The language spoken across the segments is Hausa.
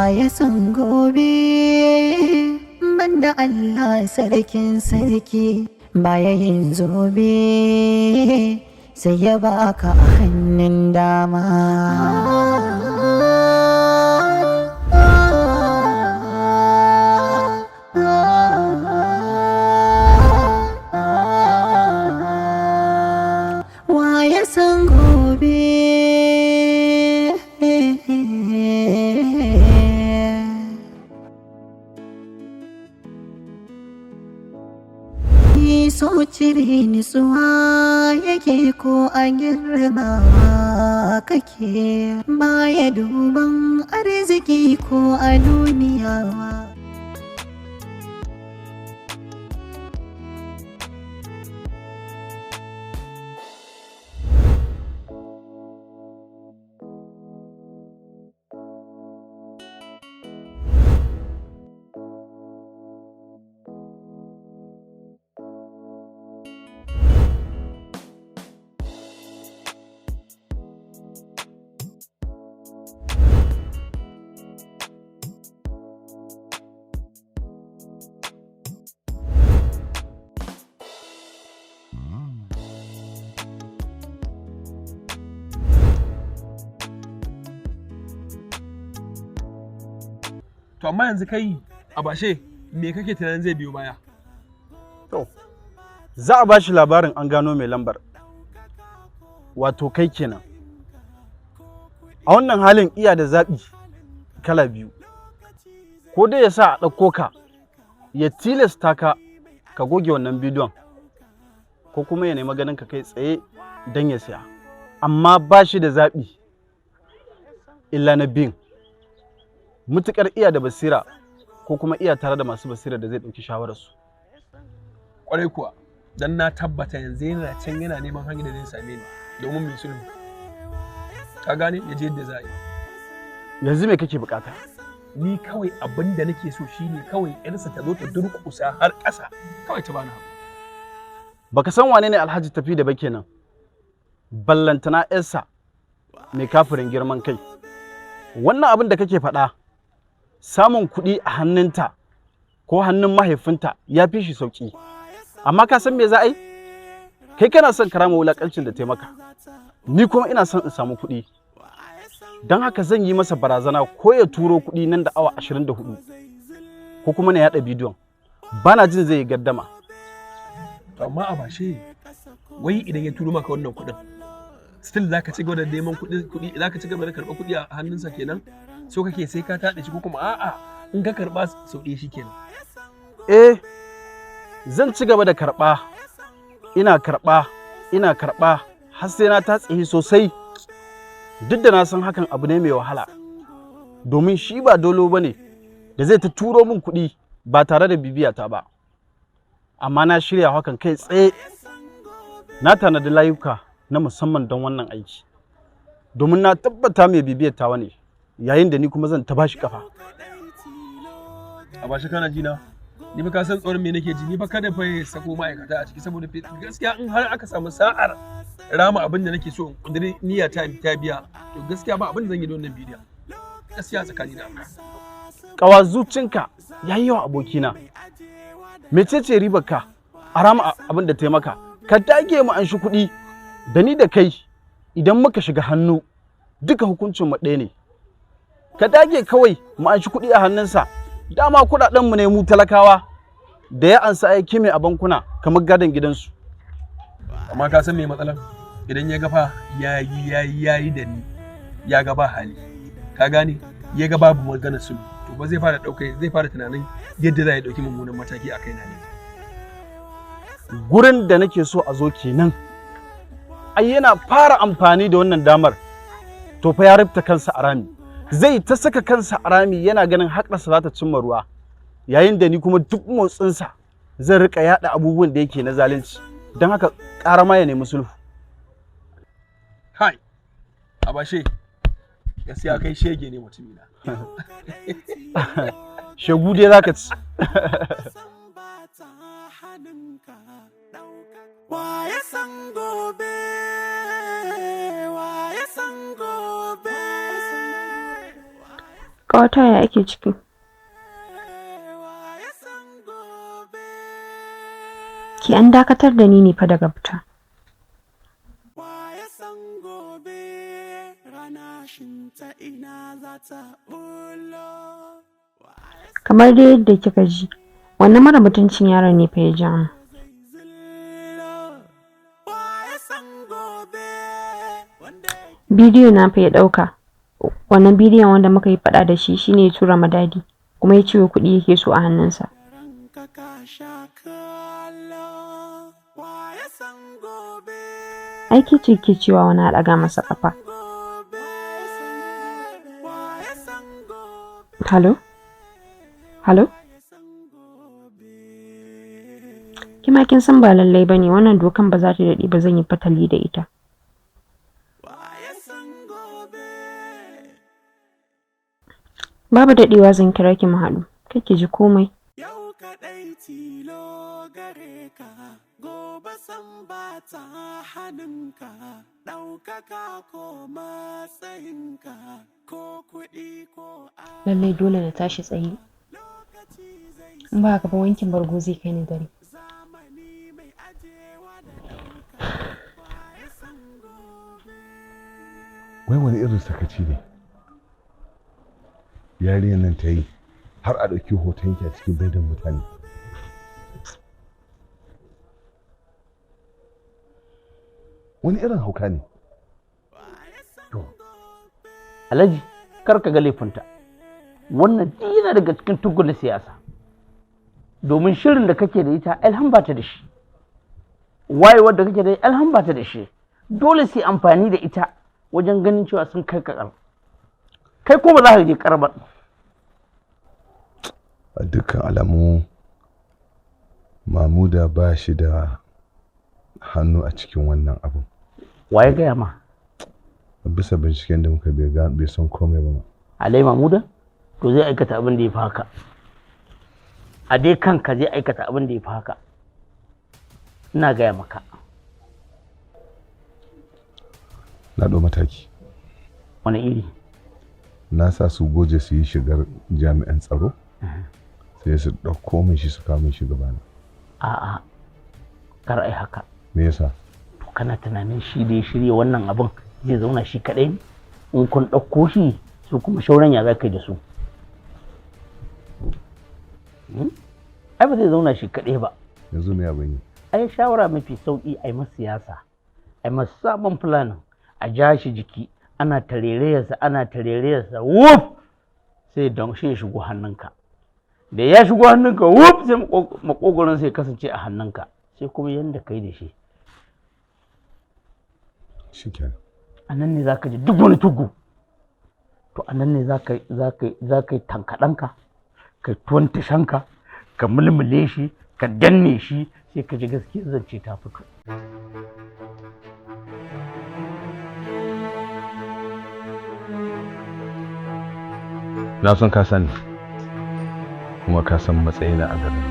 ya san gobe banda Allah sarkin sarki baya yin zobe sai ya baka a hannun dama. Wa ya san gobe so cire nutsuwa yake ko a girma kake baya duban arziki ko a duniya. To amma yanzu kai a bashe me kake tunanin zai biyo baya? To, za a bashi labarin an gano mai lambar. Wato kai kenan. A wannan halin iya da zaɓi kala biyu. Ko dai ya sa a ɗauko ka, ya tilasta ka ka goge wannan bidiyon, ko kuma ya nemi ganin ka kai tsaye don ya siya. Amma ba shi da zaɓi illa na biyun. Mutuƙar iya da basira ko kuma iya tare da masu basira da zai ɗauki shawararsu. Ƙwarai kuwa, don na tabbata yanzu yana can yana neman hanyar da zai same ni domin mai sulhu. Ka gane ya je yadda za a yi. Yanzu me kake bukata? Ni kawai abin da nake so shine kawai ƴarsa ta zo ta durƙusa har ƙasa kawai ta bani abu. Baka san wane ne Alhaji Tafi da ba kenan? Ballantana ƴarsa mai kafirin girman kai. Wannan abin da kake faɗa, samun kuɗi a hannunta ko hannun mahaifinta ya fi shi sauƙi. Amma ka san me za a yi? Kai kana son karama wulaƙancin da ta maka. Ni kuma ina son in samu kuɗi. Don haka zan yi masa barazana ko ya turo kuɗi nan da awa 24 ko kuma na yaɗa bidiyon. Bana jin zai yi gaddama. Amma a bashe, wai idan ya turo maka wannan kuɗin, still za ka ci gaba da neman kuɗi, za ka ci gaba da karɓar kuɗi a hannunsa kenan? So kake sai ka taɗe shi ko kuma a'a in ka karɓa sau ɗaya shi kenan? Zan ci gaba da karɓa, ina karɓa har sai na tatse sosai. Duk da na san hakan abu ne mai wahala, domin shi ba dolo ba ne da zai ta turo min kuɗi ba tare da bibiyata ba. Amma na shirya hakan kai tsaye, na tanadi layuka na musamman don wannan aiki, domin na tabbata mai bibiyar tawa ne, yayin da ni kuma zan ta bashi kafa. A bashi kana jina, ni ba ka san tsoron me nake ji, ni ba kada fa ya sako ma'aikata a ciki, saboda gaskiya in har aka samu sa'ar rama abin da nake so in kudiri niyya ta biya, to gaskiya ba abin da zan yi da wannan bidiyon. Gaskiya tsakani da Allah. Kawa zucinka yayi yawa abokina. Mecece ribar ka a rama abin da ta maka? Ka dage mu an shi kuɗi da ni da kai, idan muka shiga hannu duka hukuncin mu ɗaya ne. Ka dage kawai mu an shi kuɗi a hannunsa. Dama kuɗaɗen mu ne mu talakawa da ya ansa aiki mai a bankuna kamar gadon gidansu. Amma ka san me matsalar? Idan ya gafa yayi da ni, ya ga ba hali, ka gane, ya ga babu magana sulhu, to ba zai fara tunanin yadda za ya dauki mummunan mataki a kaina ne. Gurin da nake so a zo kenan. Ai yana fara amfani da wannan damar, to fa ya rubuta kansa a rami. Zai ta saka kansa a rami yana ganin haƙarsa za ta cimma ruwa, yayin da ni kuma duk motsinsa zan rika yaɗa abubuwan da yake na zalunci. Don haka ƙara ma ya nemi sulhu. Hai, Abashe, gaskiya kai shege ne mutumina. Shegu dai za ka ci. Ƙawata ya ake ciki? Ki an dakatar da ni ne fa daga fita. Kamar dai yadda kika ji, wannan mara mutuncin yaron ne fa ya ja mu. Bidiyo na fa ya ɗauka. Wannan bidiyon wanda muka yi faɗa da shi shine ya tura ma dadi, kuma ya ce kuɗi yake so a hannunsa. Aiki ce ke cewa wani ɗaga masa ƙafa. Halo? Halo? Kima kin san ba lallai bane, wannan dokan ba za ta daɗe ba, zan yi fatali da ita. Babu daɗewa zan kira ki mu haɗu, kake ji komai. Yau kaɗai tilo gare ka, gobe san ba ta hannunka, ɗaukaka ko matsayinka, ko kuɗi ko lallai dole na tashi tsaye. In ba haka ba wankin bargo zai kai ni dare. Wai wani irin sakaci ne yarinyar nan ta yi har a ɗauki hotonki a cikin baidan mutane? Wani irin hauka ne? Alhaji, kar ka ga laifinta. Wannan yana daga cikin tugulin siyasa. Domin shirin da kake da ita alhan ba ta da shi. Wayewar da kake da alhan ba ta da shi. Dole sai amfani da ita wajen ganin cewa sun kai ka ƙar. Kai ko ba za ka je ƙar ba. A dukkan alamu Mamuda ba shi da hannu a cikin wannan abin. Waye gaya ma? Bisa binciken da muka bai san komai ba. Alai Mamuda? To zai aikata abin da ya fi haka. A dai kanka zai aikata abin da ya fi haka. Ina gaya maka. Na ɗau mataki. Wani iri? Na sa su goje su yi shigar jami'an tsaro, sai su ɗauko min shi su kawo min shi gabana. A'a, kar ai haka. Me yasa? To kana tunanin shi da ya shirya wannan abin zai zauna shi kaɗai ne? In kun ɗauko shi su kuma shauran ya za ka yi da su? Ai ba zai zauna shi kaɗai ba. Yanzu me abin yi? Ai shawara mafi sauƙi a yi masa siyasa, a yi masa sabon planin, a ja shi jiki, ana tarerayarsa wuf sai don shi ya shigo hannunka. Da ya shigo hannunka wuf sai makogoron sai kasance a hannunka, sai kuma yanda kai da shi. Shikenan. A nan ne za ka ji duk wani tugu. To a nan ne za ka yi tankaɗanka, ka yi tuwon tashanka, ka mulmule shi, ka danne shi, sai ka ji gaskiyar zance ta fito. Na san ka sani, kuma ka san matsayina a garin.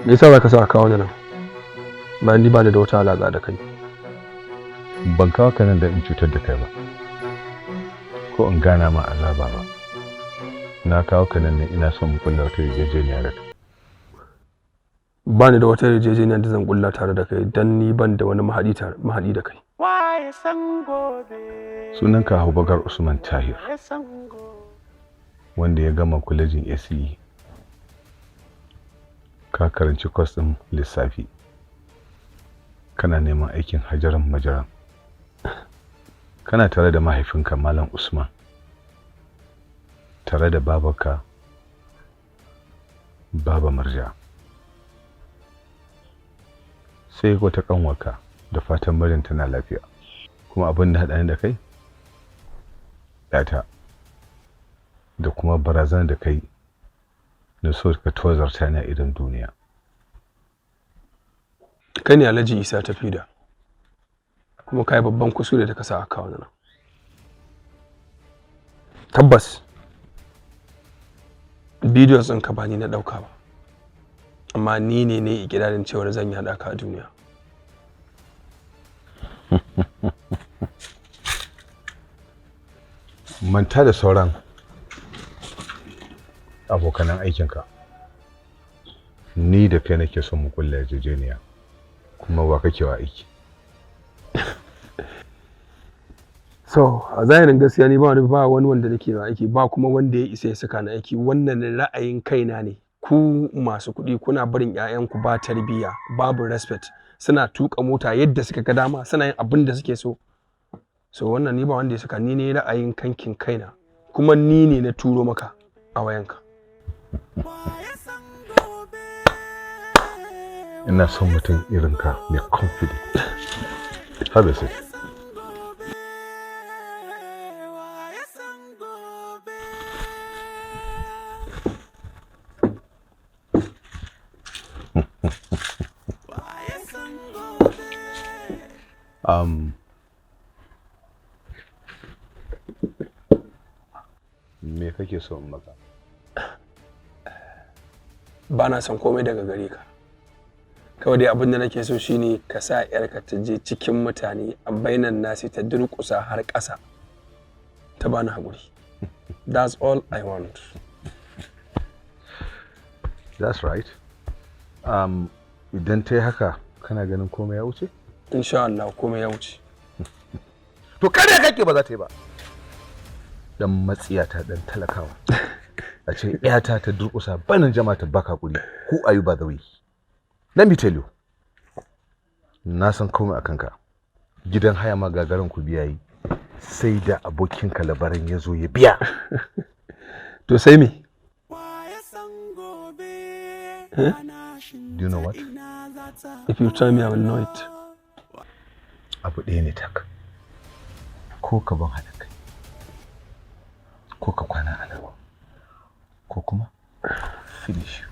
Me yasa za ka sa kawo ni nan? Bayan ni ba da wata alaƙa da kai. Ban kawo ka nan da in cutar da kai ba, ko in gana ma azaba ba. Na kawo ka nan ne ina son mu kulla wata yarjejeniya da kai. Ba ni da wata yarjejeniya da zan kulla tare da kai, dan ni ban da wani mahaɗi da kai. Sunanka Abubakar Usman Tahir, wanda ya gama kwalejin SE. Ka karanci kwas ɗin lissafi, kana neman aikin hajaran majaran. Kana tare da mahaifinka Malam Usman, tare da babarka Baba Marja, sai wata ƙanwarka. Da fatan Maryam tana lafiya. Kuma abin da haɗa ni da kai, ɗata, da kuma barazanar da kai na so ka tozarta ni a idon duniya. Kai ne Alhaji Isa Tafida, kuma kai babban kusure da ka sa a kawo nan. Tabbas bidiyon ɗinka ba ni na ɗauka ba, amma ni ne ikirarin cewar zan yi haɗa ka a duniya. manta da sauran abokanan aikinka. Ni da kai nake son mu kulla yarjejeniya, kuma ba kake wa aiki. So a zahirin gaskiya ni ba wani wanda nake wa aiki, ba kuma wanda ya isa ya saka ni aiki. Wannan ra'ayin kaina ne. Ku masu kuɗi kuna barin 'ya'yanku ba tarbiyya, babu respect, suna tuka mota yadda suka ga dama, suna yin abin da suke so. So wannan ni ba wanda ya saka, ni ne ra'ayin kankin kaina, kuma ni ne na turo maka a wayanka. Ina son mutum irin ka mai confident. Have a seat. Me kake so in maka? Ba na son komai daga gare ka. Kawai dai abin da nake so shine ka sa 'yarka ta je cikin mutane a bainan nasi ta durƙusa har ƙasa ta bani haƙuri. That's all I want. That's right. Idan ta yi haka kana ganin komai ya wuce? Insha Allah komai ya wuce. To kada kake ba za ta yi ba. Dan matsiyata dan talakawa. A ce iyata ta durƙusa banin jama'a ta baka kuri. Who are you by the way? Let me tell you. Na san komai akan ka. Gidan haya ma gagarin ku biya yi. Sai da abokinka labaran ya zo ya biya. To sai me? Huh? Do you know what? If you tell me I will know it. Abu ɗaya ne tak. Ko ka ban haɗa kai. Ko ka kwana a nan. Ko kuma finish you.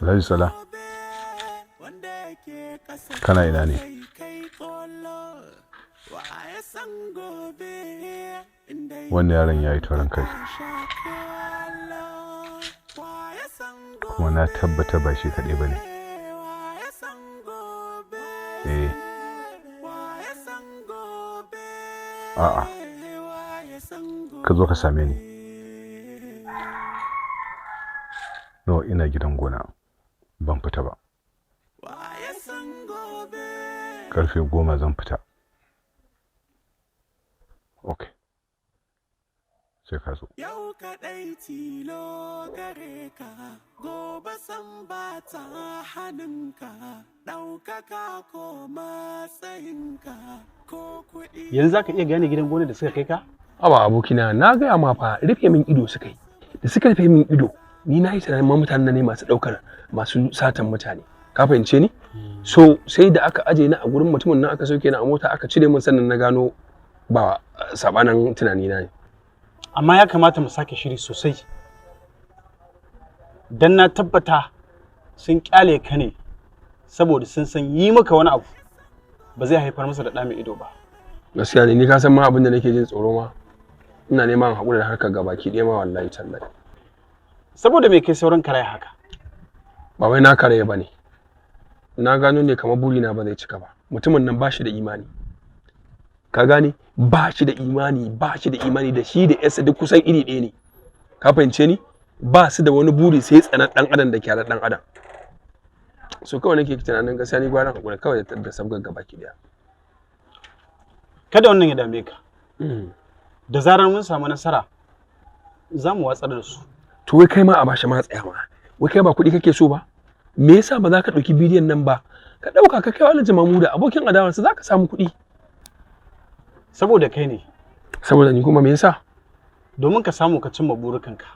Alhaji Sala, kana ina ne? Wannan yaron ya yi taurin kai. Kuma na tabbata ba shi kaɗai ba ne. A'a. Ka zo ka same ni. No, ina gidan gona. Ban fita ba. Karfe 10 zan fita. Okay. Sai ka zo. Yau kaɗai tilo gare ka, gobe san ba ta hannunka, ɗaukaka ko matsayinka ko kuɗi. Yanzu za ka iya gane gidan gona da suka kai ka? Aba abokina, na gaya ma fa rufe min ido suka yi. Da suka rufe min ido, ni na yi tunanin ma mutanen ne masu ɗaukar masu satan mutane. Ka fahimce ni? So sai da aka aje ni a gurin mutumin nan aka sauke ni a mota aka cire min sannan na gano ba sabanan tunani na ne. Amma ya kamata mu sake shiri sosai. Dan na tabbata sun kyale ka ne saboda sun san yi maka wani abu ba zai haifar masa da ɗa mai ido ba. Gaskiya ne, ni ka san ma abin da nake jin tsoro ma. Ina neman haƙuri da harkar gabaki ɗaya ma wallahi tallahi. Saboda me kai sauran karaya haka? Ba wai na karaya ba ne. Na gano ne kamar burina ba zai cika ba. Mutumin nan ba shi da imani. Ka gane? Ba shi da imani da shi da yarsa duk kusan iri ɗaya ne. Ka fahimce ni? Ba su da wani buri sai tsanar ɗan adam da kyarar ɗan adam. So kawai nake tunanin gaskiya ni gwaran haƙuri kawai da sabgar gabaki ɗaya. Kada wannan ya dame ka. Da zarar mun samu nasara za mu watsar da su. To wai kai ma a bashi ma tsaya ma. Wai kai ba kuɗi kake so ba? Me yasa ba za ka ɗauki bidiyon nan ba? Ka ɗauka ka kai wa Alhaji Mamuda abokin adawarsa za ka samu kuɗi. Saboda kai ne. Saboda ni kuma me yasa? Domin ka samu ka cimma burukanka.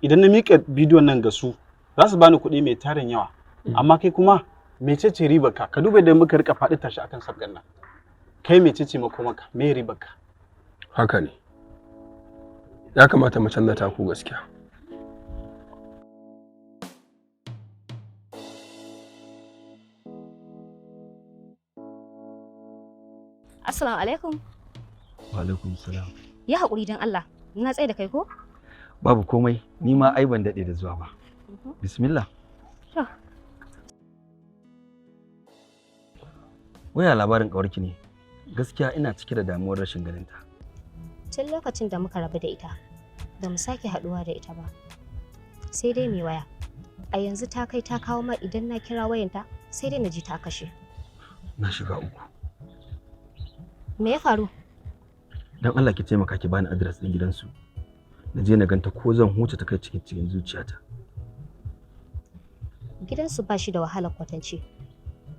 Idan na miƙa bidiyon nan ga su za su bani kuɗi mai tarin yawa. Amma kai kuma mecece ribarka? Ka duba idan muka rika faɗi tashi akan sabgan nan. Kai mecece makomaka? Me ribarka? Haka ne. Ya kamata mu canza taku gaskiya. Assalamu alaikum. Wa alaikum salam. Ya haƙuri don Allah, na tsaye da kai ko? Babu komai, ni ma ai ban daɗe da zuwa ba. Bismillah. Waya labarin ƙawarki ne. Gaskiya ina cike da damuwar rashin ganinta. Tun lokacin da muka rabu da ita, ba mu sake haɗuwa da ita ba. Sai dai mai waya. A yanzu ta kai ta kawo ma idan na kira wayanta sai dai na ji ta kashe. Na shiga uku. Me ya faru? Dan Allah ki taimaka ki bani address ɗin gidansu. Na je na ganta ko zan huce ta kai cikin zuciyata. Gidansu ba shi da wahalar kwatance.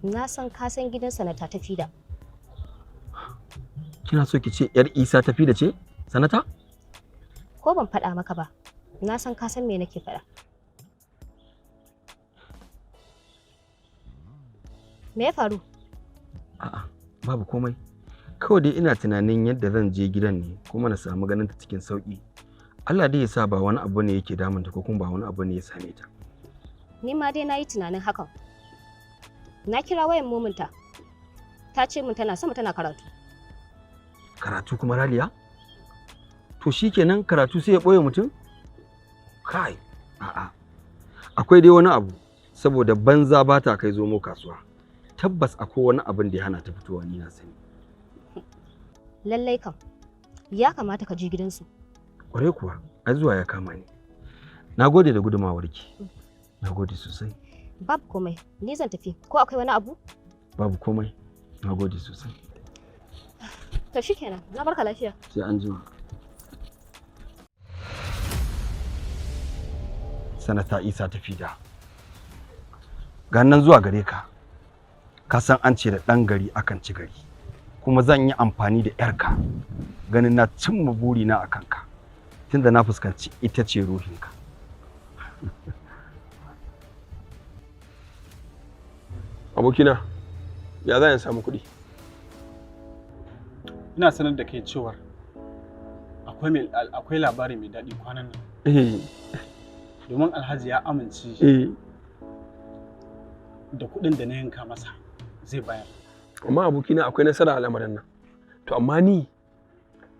Na san ka san gidan sanata ta fida. Kina so ki ce yar Isa ta fida ce? Sanata? Ko ban faɗa maka ba, na san ka san me nake faɗa. Me ya faru? A'a, babu komai. Kawai dai ina tunanin yadda zan je gidan ne kuma na samu ganin ta cikin sauki. Allah dai ya sa ba wani abu ne yake damunta ko kuma ba wani abu ne ya same ta. Ni ma dai na yi tunanin hakan. Na kira wayan mominta. Ta ce min tana sama tana karatu. Karatu kuma Raliya? To shikenan karatu sai ya ɓoye mutum? Kai, a'a. Akwai dai wani abu saboda banza ba ta kai zomo kasuwa. Tabbas akwai wani abin da ya hana ta fitowa ni na sani. Lallai kam, ya kamata ka je gidansu. Ƙwarai kuwa, ai zuwa ya kama ni. Na gode da gudumawarki. Na gode sosai. Babu komai, ni zan tafi. Ko akwai wani abu? Babu komai. Na gode sosai. To shikenan, na barka lafiya. Sai an jima. Sanata Isa ta fida. Ga nan zuwa gare ka. Ka san an ce da ɗan gari akan ci gari. Kuma zan yi amfani da 'yarka ganin na cimma burina a kanka. Tunda na fuskanci ita ce ruhinka. Abokina, ya za in samu kuɗi? Ina sanar da kai cewar akwai labari mai daɗi kwanan nan. Domin Alhaji ya amince da kuɗin da na yanka masa zai bayar. Amma abokina akwai nasara a lamarin nan. To amma ni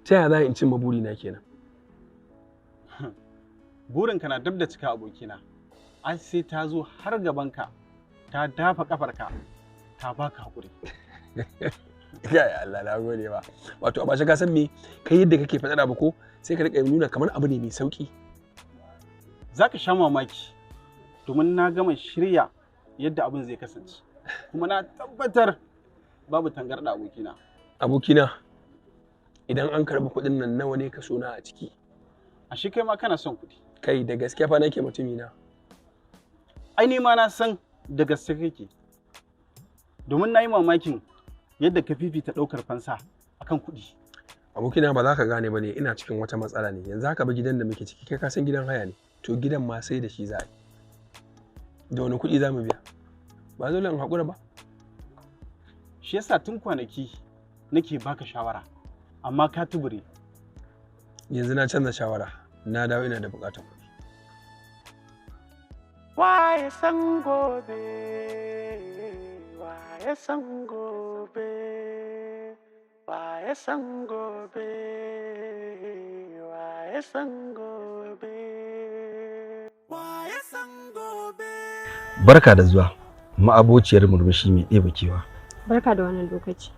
ta yaya za in cimma burina kenan? Burinka na dab da cika abokina. Ai sai ta zo har gabanka ta dafa kafarka ta baka hakuri. Ya Allah na gode ba. Wato a bashi ka san me kai yadda kake faɗa ba ko sai ka rika nuna kamar abu ne mai sauki. Zaka sha mamaki domin na gama shirya yadda abin zai kasance. Kuma na tabbatar babu tangarda abokina. Abokina idan an karɓi kuɗin nan nawa ne ka so na a ciki? Ashe kai ma kana son kuɗi. Kai da gaskiya fa nake mutumina. Ai ni ma na san da gaske kake. Domin na yi mamakin yadda ka fifita ɗaukar fansa akan kuɗi. Abokina ba za ka gane ba ne ina cikin wata matsala ne. Yanzu haka ba gidan da muke ciki kai ka san gidan haya ne. To gidan ma sai da shi za a yi. Da wani kuɗi za mu biya? Ba dole in haƙura ba. Shi yasa tun kwanaki nake baka shawara amma ka tubure. Yanzu na canza shawara. Na dawo ina da buƙatar kuɗi. Waye san gobe, waye san gobe, waye san gobe, waye san gobe, waye san gobe. Barka da zuwa, ma'abociyar murmushi mai ɗebe kewa. Barka da wannan lokaci.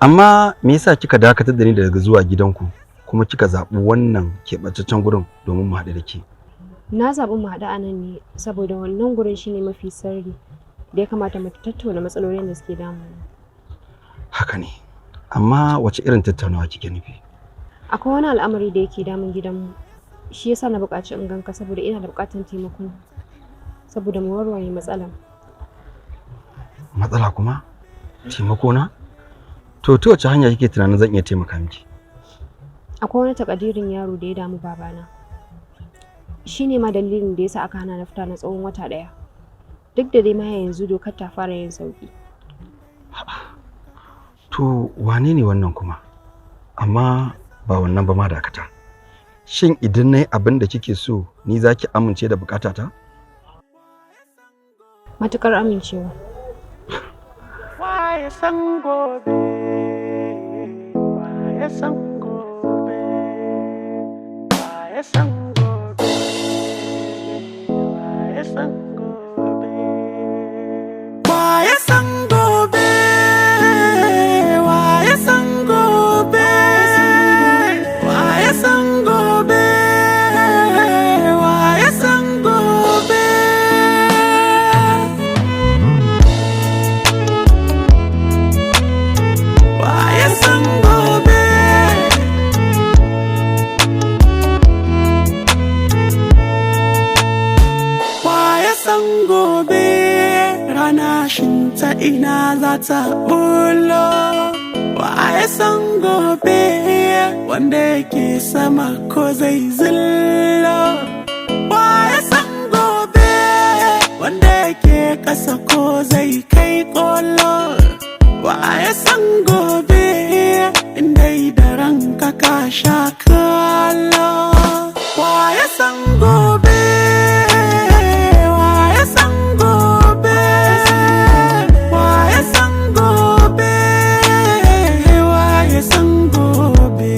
Amma me yasa kika dakatar da ni daga zuwa gidanku kuma kika zaɓi wannan keɓantaccen gurin domin mu haɗu da ke? Na zaɓi mu haɗu a nan ne saboda wannan gurin shine mafi sirri da ya kamata mu tattauna matsalolin da suke damu. Haka ne. Amma wace irin tattaunawa kike nufi? Akwai wani al'amari da yake damun gidanmu. Shi yasa na buƙaci in ganka saboda ina da buƙatar taimako. Saboda mu warware matsalar. Matsala kuma? Taimako na? To ta wace hanya kike tunanin zan iya taimaka miki? Akwai wani takadirin yaro da ya damu babana. Shi ne ma dalilin da yasa aka hana na fita na tsawon wata ɗaya. Duk da dai ma yanzu dokar ta fara yin sauki. To wane ne wannan kuma? Amma ba wannan ba ma dakata. Shin idan nayi abin da kike so ni zaki amince da bukatata? Matukar amincewa. Waye san gobe, waye san gobe, waye san gobe, waye san gobe. ta bulo. Wa ya san gobe wanda yake sama ko zai zillo. Wa ya san gobe wanda yake ƙasa ko zai kai ƙolo. Wa ya san gobe inda da ranka ka sha kallo. Wa ya san gobe, wa ya san gobe, wa ya san gobe, wa ya san gobe.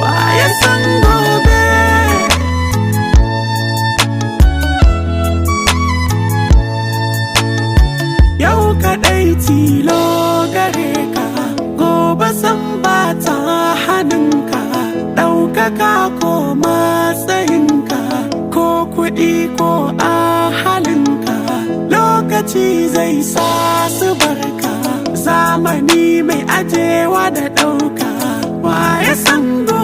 Wa ya san gobe. Yau kaɗai tilo gare ka, gobe san ba ta hannunka. Ɗaukaka ko matsayinka, ko kuɗi ko a halinka. Lokaci zai sa su barka, zamani mai ajewa da ɗauka. Wa ya san gobe.